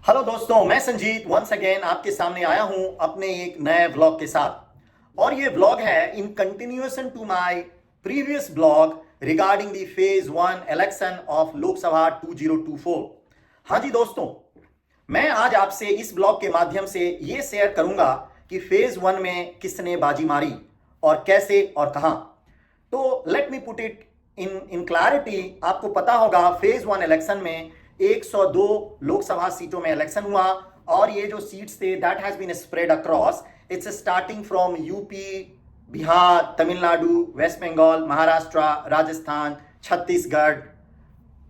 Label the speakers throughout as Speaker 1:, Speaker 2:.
Speaker 1: Hello दोस्तों, मैं Sanjeet once again आपके सामने आया हूं अपने एक नए ब्लॉग के साथ। और ये ब्लॉग है in continuation to my previous blog regarding the phase 1 election of Lok Sabha 2024। हाँ जी दोस्तों, मैं आज आपसे इस ब्लॉग के माध्यम से ये शेयर करूंगा कि फेज 1 में किसने बाजी मारी और कैसे और कहां। तो let me put it in clarity. आपको पता होगा फेज 1 इलेक्शन में 102 लोकसभा सीटों में इलेक्शन हुआ और ये जो सीट्स थे that has been spread across. It's starting from UP, Bihar, Tamil Nadu, West Bengal, Maharashtra, Rajasthan, Chhattisgarh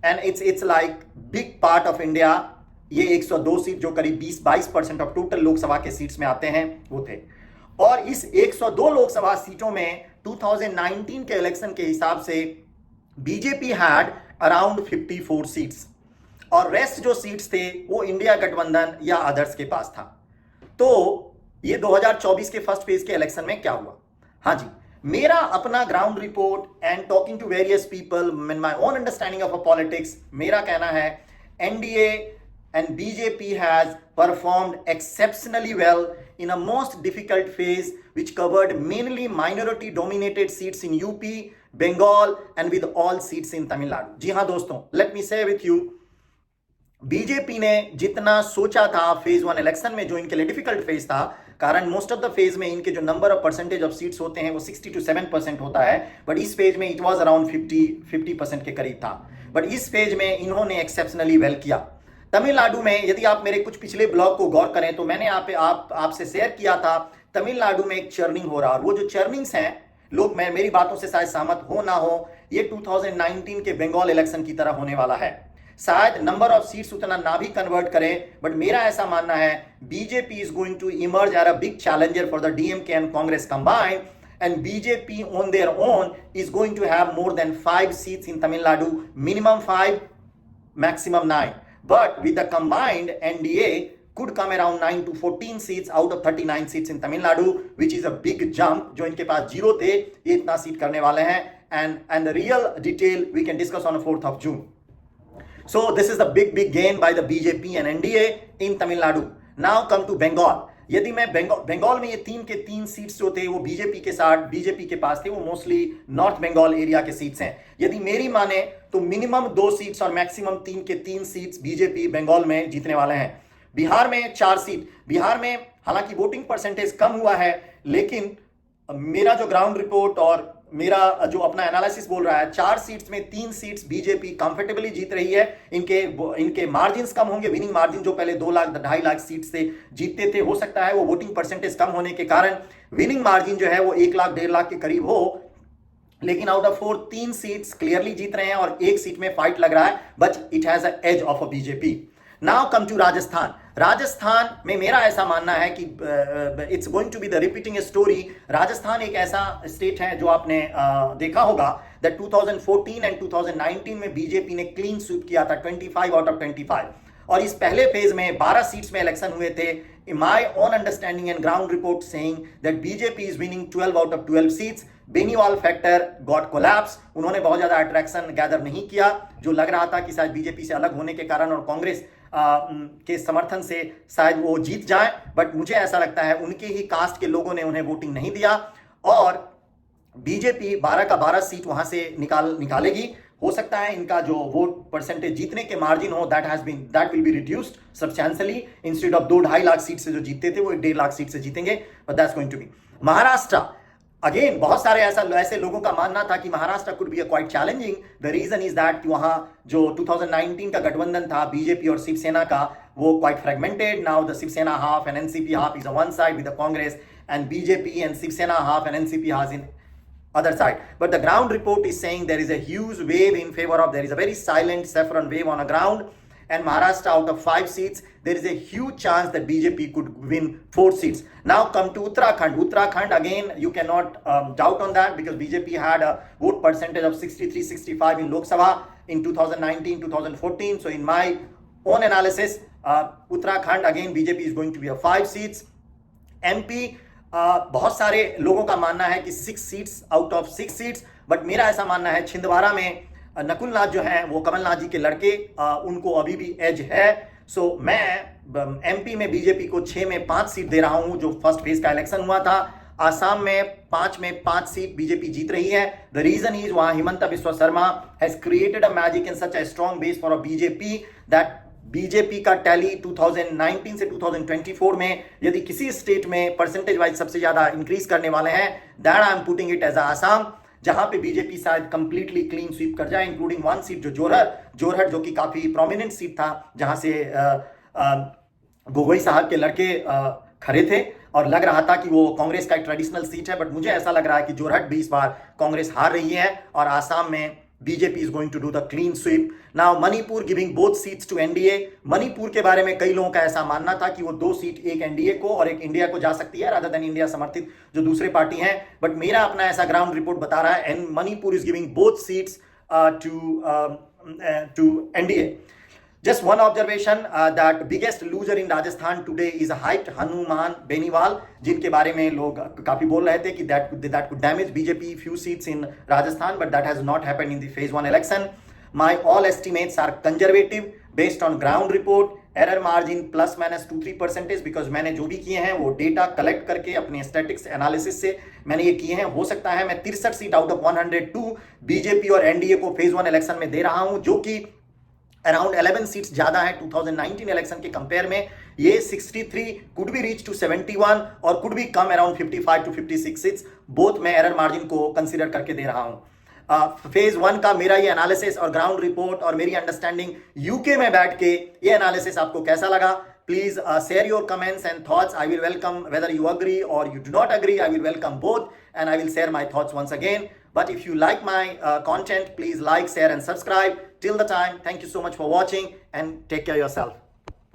Speaker 1: and it's like big part of India. ये 102 सीट जो करीब 20-22% ऑफ टोटल लोकसभा के सीट्स में आते हैं वो थे। और इस 102 लोकसभा सीटों में 2019 के इलेक्शन के हिसाब से बीजेपी हैड अराउंड 54 सीट्स और रेस्ट जो सीट्स थे वो इंडिया गठबंधन या अदर्स के पास था। तो ये 2024 के फर्स्ट फेज के इलेक्शन में क्या हुआ। हाँ जी, मेरा अपना ground report and talking to various people in my own understanding of politics, मेरा कहना है NDA and BJP has performed exceptionally well in a most difficult phase which covered mainly minority dominated seats in UP, Bengal and with all seats in Tamil Nadu। जी हाँ दोस्तों, let me share with you, BJP ने जितना सोचा था phase 1 election में, जो इनके लिए डिफिकल्ट फेज था, कारण मोस्ट ऑफ द फेज में इनके जो number of percentage of seats होते हैं वो 60 to 7% होता है, बट इस फेज में इट वाज अराउंड 50% के करीब था। बट इस फेज में इन्होंने एक्सेप्शनली वेल किया। तमिलनाडु में यदि आप मेरे कुछ पिछले ब्लॉग को गौर करें तो मैंने आपसे शेयर किया था तमिलनाडु में एक चर्निंग हो रहा है। और वो जो चर्निंग्स हैं, लोग मैं मेरी बातों से शायद सहमत हो ना हो, ये 2019 के बंगाल इलेक्शन की तरह होने वाला है। शायद नंबर ऑफ सीट्स उतना ना भी कन्वर्ट करें, बट मेरा ऐसा मानना है BJP is going to emerge as a big challenger for the DMK and Congress combined, and BJP on their own is going to have more than 5 seats in Tamil Nadu, minimum 5, maximum 9. But with the combined NDA could come around 9 to 14 seats out of 39 seats in Tamil Nadu, which is a big jump। जो इनके पास zero थे ये इतना seat करने वाले हैं, and the real detail we can discuss on the 4th of June। So this is the big gain by the BJP and NDA in Tamil Nadu। Now come to Bengal। यदि मैं बंगाल में ये 3 के 3 seats जो थे वो BJP के पास थे, वो मोस्टली नॉर्थ बंगाल एरिया के सीट्स हैं। यदि मेरी माने तो मिनिमम 2 सीट्स और मैक्सिमम 3 के 3 सीट्स बीजेपी बंगाल में जीतने वाले हैं। बिहार में 4 सीट, बिहार में हालांकि वोटिंग परसेंटेज कम हुआ है, लेकिन मेरा जो ग्राउंड रिपोर्ट और मेरा जो अपना एनालिसिस बोल रहा है 4 सीट्स में 3 सीट्स बीजेपी कंफर्टेबली जीत रही है। इनके मार्जिन कम होंगे, विनिंग मार्जिन जो पहले 2 लाख 2.5 लाख सीट से जीतते थे, हो सकता है वो वोटिंग परसेंटेज कम होने के कारण विनिंग मार्जिन जो है वो 1 लाख 1.5 लाख के करीब हो, लेकिन आउट ऑफ 4 3 सीट्स क्लियरली जीत रहे हैं और 1 सीट में फाइट लग रहा है, but it has a edge of a BJP. Now come to Rajasthan. Rajasthan में मेरा ऐसा मानना है कि it's going to be the repeating story. Rajasthan एक ऐसा स्टेट है जो आपने देखा होगा दैट 2014 एंड 2019 में बीजेपी ने क्लीन स्वीप किया था 25 आउट ऑफ 25, और इस पहले फेज में 12 सीट्स में इलेक्शन हुए थे। इन my own understanding and ground report saying that BJP is winning 12 out of 12 seats. Beniwal factor got collapse, उन्होंने बहुत ज्यादा अट्रैक्शन गैदर नहीं किया, जो लग रहा था कि शायद बीजेपी से अलग होने के कारण और कांग्रेस के समर्थन से शायद वो जीत जाए, बट मुझे ऐसा लगता है उनके ही कास्ट के लोगों ने उन्हें वोटिंग नहीं दिया और बीजेपी 12 का 12 सीट वहां से निकालेगी। हो सकता है इनका जो वोट परसेंटेज जीतने के मार्जिन हो that will be reduced substantially. Instead of 2-2.5 lakh seat से जो जीतते थे वो 1.5 लाख सीट से जीतेंगे, but that's going to be. Maharashtra again, बहुत सारे ऐसे लोगों का मानना था कि Maharashtra could be quite challenging. The reason is that वहां जो 2019 का गठबंधन था बीजेपी और शिवसेना का, वो quite fragmented. Now the Shiv Sena half and NCP half is on one side with the Congress, and BJP and Shiv Sena half and NCP half in other side. But the ground report is saying there is a huge wave in favor of, there is a very silent saffron wave on the ground, and Maharashtra out of 5 seats there is a huge chance that BJP could win 4 seats. Now come to Uttarakhand again, you cannot doubt on that because BJP had a vote percentage of 63-65 in Lok Sabha in 2019-2014. So in my own analysis, Uttarakhand again BJP is going to be a 5 seats. MP बहुत सारे लोगों का मानना है कि 6 seats out of 6 seats, but मेरा ऐसा मानना है छिंदवाड़ा में नकुल नाथ जो हैं वो कमलनाथ जी के लड़के, उनको अभी भी एज है। सो मैं एमपी में बीजेपी को 6 में 5 सीट दे रहा हूं जो फर्स्ट फेज का इलेक्शन हुआ था। आसाम में 5 सीट बीजेपी जीत रही है। द रीजन इज वहां Himanta Biswa Sharma has created a magic in such a strong base for a BJP that BJP का टैली 2019 से 2024 में यदि किसी स्टेट में परसेंटेज वाइज सबसे ज्यादा इंक्रीज करने वाले हैं, that I am putting it as Assam, जहां पे बीजेपी शायद कंप्लीटली क्लीन स्वीप कर जाए, इंक्लूडिंग 1 सीट जो जोरहट जो कि काफी प्रोमिनेंट सीट था, जहां से गोगोई साहब के लड़के खड़े थे और लग रहा था कि वो कांग्रेस का एक ट्रेडिशनल सीट है, बट मुझे ऐसा लग रहा है कि जोरहट भी इस बार कांग्रेस हार रही है और आसाम में BJP is going to do the clean sweep. Now Manipur giving both seats to NDA. Manipur के बारे में कई लोगों का ऐसा मानना था कि वो 2 सीट एक एनडीए को और एक इंडिया को जा सकती है, रादर देन इंडिया समर्थित जो दूसरे पार्टी हैं, बट मेरा अपना ऐसा ग्राउंड रिपोर्ट बता रहा है and Manipur is giving both seats to NDA. Just one observation that biggest loser in Rajasthan today is a hyped Hanuman Beniwal, जिनके बारे में लोग काफी बोल रहे थे कि that could damage BJP few seats in Rajasthan, but that has not happened in the phase 1 election. My all estimates are conservative based on ground report, error margin plus minus 2-3% because मैंने जो भी किए हैं वो data collect करके अपने statics analysis से मैंने ये किए हैं। हो सकता है मैं 63 सीट आउट ऑफ 102 बीजेपी और एनडीए को फेज 1 इलेक्शन में दे रहा हूं, जो कि अराउंड 11 सीट्स ज्यादा है 2019 इलेक्शन के कंपेयर में। ये 63 कुड बी रीच टू 71 और could be come around 55 to 56 seats, both मैं एरर मार्जिन को कंसीडर करके दे रहा हूं। फेज 1 का मेरा ये एनालिसिस और ग्राउंड रिपोर्ट और मेरी अंडरस्टैंडिंग यूके में बैठ के ये एनालिसिस आपको कैसा लगा? Please share your comments and thoughts. I will welcome whether you agree or you do not agree. I will welcome both and I will share my thoughts once again. But if you like my content, please like, share and subscribe. Till the time, thank you so much for watching and take care of yourself.